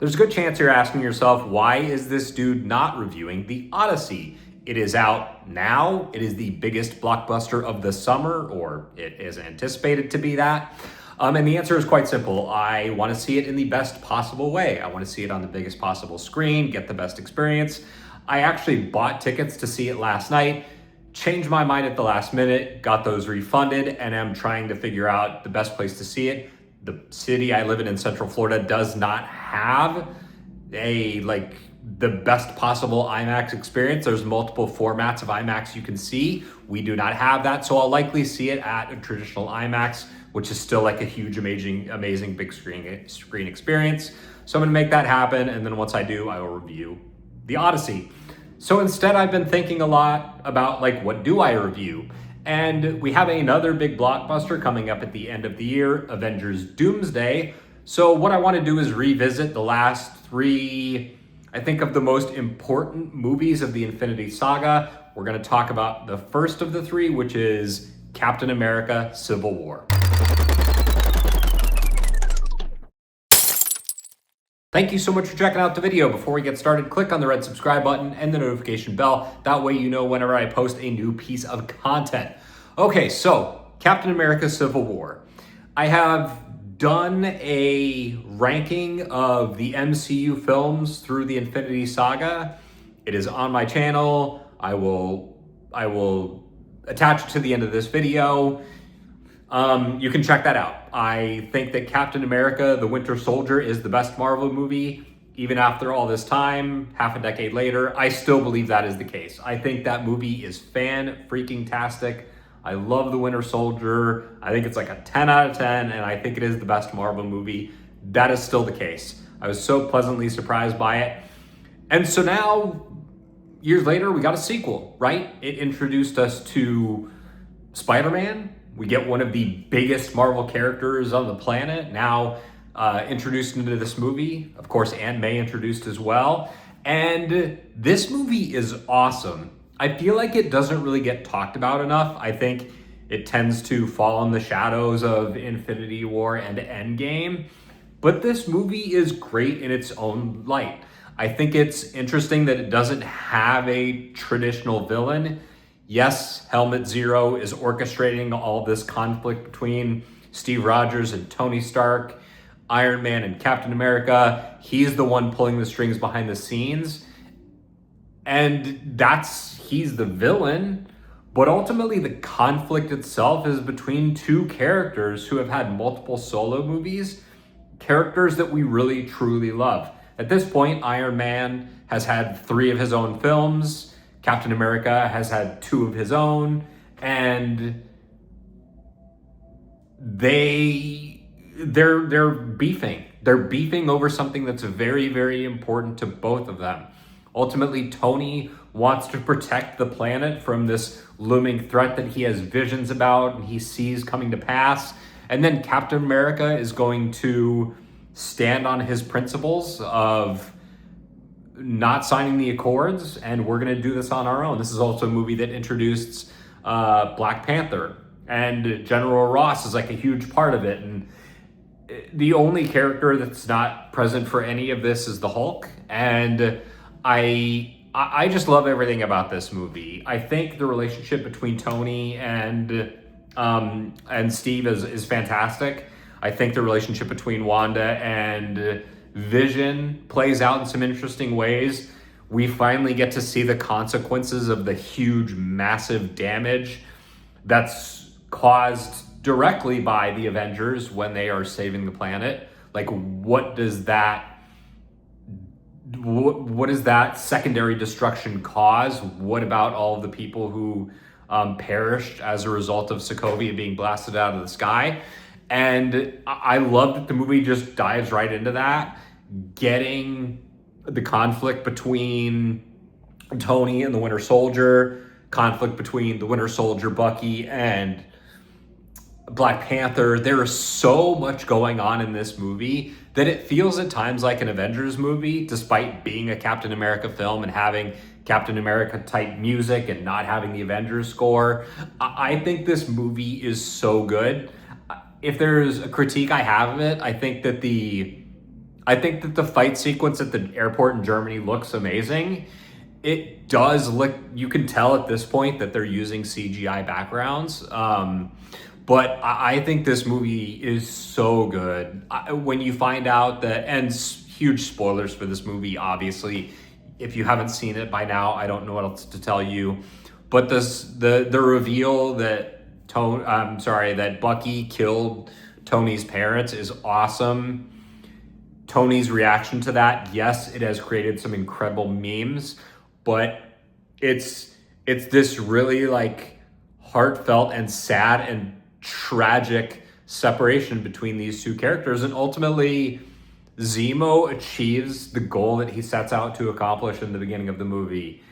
There's a good chance you're asking yourself, why is this dude not reviewing The Odyssey? It is out now. It is the biggest blockbuster of the summer, or it is anticipated to be that. And the answer is quite simple. I want to see it in the best possible way. I want to see it on the biggest possible screen, get the best experience. I actually bought tickets to see it last night, changed my mind at the last minute, got those refunded, and I'm trying to figure out the best place to see it. The city I live in Central Florida does not have the best possible IMAX experience. There's multiple formats of IMAX you can see. We do not have that, so I'll likely see it at a traditional IMAX, which is still like a huge, amazing big screen experience. So I'm gonna make that happen, and then once I do, I will review The Odyssey. So instead, I've been thinking a lot about what do I review? And we have another big blockbuster coming up at the end of the year, Avengers Doomsday. So what I want to do is revisit the last three, I think, of the most important movies of the Infinity Saga. We're going to talk about the first of the three, which is Captain America: Civil War. Thank you so much for checking out the video. Before we get started, click on the red subscribe button and the notification bell. That way you know whenever I post a new piece of content. Okay, so Captain America: Civil War. I have done a ranking of the MCU films through the Infinity Saga. It is on my channel. I will attach it to the end of this video. You can check that out. I think that Captain America: The Winter Soldier is the best Marvel movie. Even after all this time, half a decade later, I still believe that is the case. I think that movie is fan-freaking-tastic. I love The Winter Soldier. I think it's like a 10 out of 10, and I think it is the best Marvel movie. That is still the case. I was so pleasantly surprised by it. And so now, years later, we got a sequel, right? It introduced us to Spider-Man. We get one of the biggest Marvel characters on the planet now introduced into this movie. Of course, Aunt May introduced as well. And this movie is awesome. I feel like it doesn't really get talked about enough. I think it tends to fall in the shadows of Infinity War and Endgame. But this movie is great in its own light. I think it's interesting that it doesn't have a traditional villain. Yes, Helmet Zero is orchestrating all this conflict between Steve Rogers and Tony Stark, Iron Man and Captain America. He's the one pulling the strings behind the scenes. And he's the villain. But ultimately, the conflict itself is between two characters who have had multiple solo movies, characters that we really, truly love. At this point, Iron Man has had 3 of his own films. Captain America has had 2 of his own, and they're beefing. They're beefing over something that's very, very important to both of them. Ultimately, Tony wants to protect the planet from this looming threat that he has visions about and he sees coming to pass. And then Captain America is going to stand on his principles of not signing the Accords, and we're going to do this on our own. This is also a movie that introduced Black Panther, and General Ross is like a huge part of it. And the only character that's not present for any of this is the Hulk. And I just love everything about this movie. I think the relationship between Tony and Steve is fantastic. I think the relationship between Wanda and Vision plays out in some interesting ways. We finally get to see the consequences of the huge, massive damage that's caused directly by the Avengers when they are saving the planet. What does that secondary destruction cause? What about all of the people who perished as a result of Sokovia being blasted out of the sky? And I love that the movie just dives right into that, getting the conflict between Tony and the Winter Soldier, conflict between the Winter Soldier, Bucky, and Black Panther. There is so much going on in this movie that it feels at times like an Avengers movie, despite being a Captain America film and having Captain America type music and not having the Avengers score. I think this movie is so good. If there's a critique I have of it, I think that the I think that the fight sequence at the airport in Germany looks amazing. It does look, you can tell at this point that they're using CGI backgrounds. But I think this movie is so good. When you find out that, and huge spoilers for this movie, obviously, if you haven't seen it by now, I don't know what else to tell you. But the reveal that that Bucky killed Tony's parents is awesome. Tony's reaction to that, yes, it has created some incredible memes, but it's this really like heartfelt and sad and tragic separation between these two characters, and ultimately Zemo achieves the goal that he sets out to accomplish in the beginning of the movie.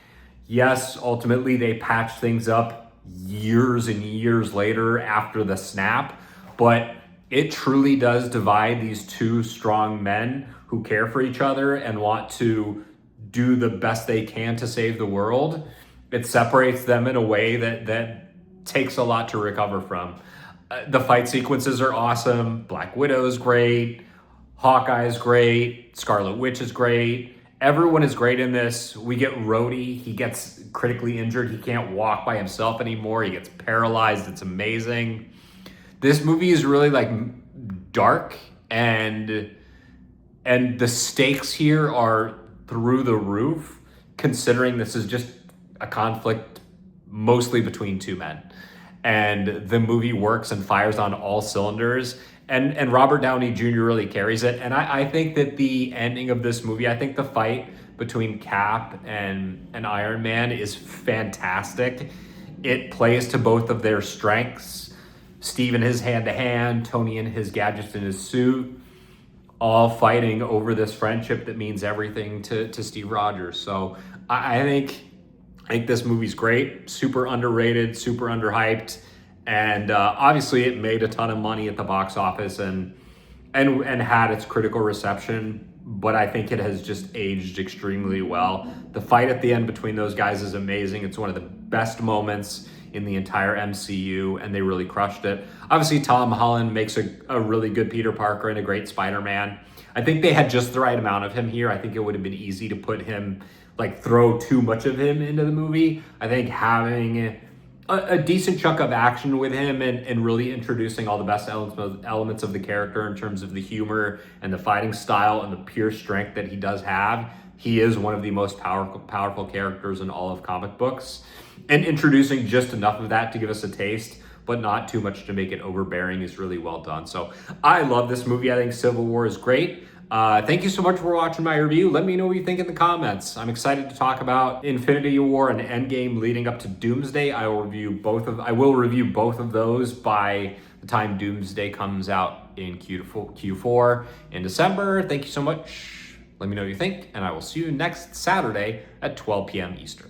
Yes, ultimately they patch things up years and years later after the snap, but it truly does divide these two strong men who care for each other and want to do the best they can to save the world. It separates them in a way that takes a lot to recover from. The fight sequences are awesome. Black Widow's great. Hawkeye's great. Scarlet Witch is great. Everyone is great in this. We get Rhodey. He gets critically injured. He can't walk by himself anymore. He gets paralyzed. It's amazing. This movie is really like dark, and the stakes here are through the roof, considering this is just a conflict mostly between two men. And the movie works and fires on all cylinders. And Robert Downey Jr. really carries it. And I think that the ending of this movie, I think the fight between Cap and Iron Man is fantastic. It plays to both of their strengths. Steve in his hand-to-hand, Tony in his gadgets in his suit, all fighting over this friendship that means everything to Steve Rogers. So I think this movie's great, super underrated, super underhyped, and obviously it made a ton of money at the box office and had its critical reception, but I think it has just aged extremely well. The fight at the end between those guys is amazing. It's one of the best moments in the entire MCU, and they really crushed it. Obviously, Tom Holland makes a really good Peter Parker and a great Spider-Man. I think they had just the right amount of him here. I think it would have been easy to put him, like throw too much of him into the movie. I think having a decent chunk of action with him and really introducing all the best elements of the character in terms of the humor and the fighting style and the pure strength that he does have. He is one of the most powerful characters in all of comic books. And introducing just enough of that to give us a taste, but not too much to make it overbearing, is really well done. So I love this movie. I think Civil War is great. Thank you so much for watching my review. Let me know what you think in the comments. I'm excited to talk about Infinity War and Endgame leading up to Doomsday. I will review both of those by the time Doomsday comes out in Q4 in December. Thank you so much. Let me know what you think, and I will see you next Saturday at 12 p.m. Eastern.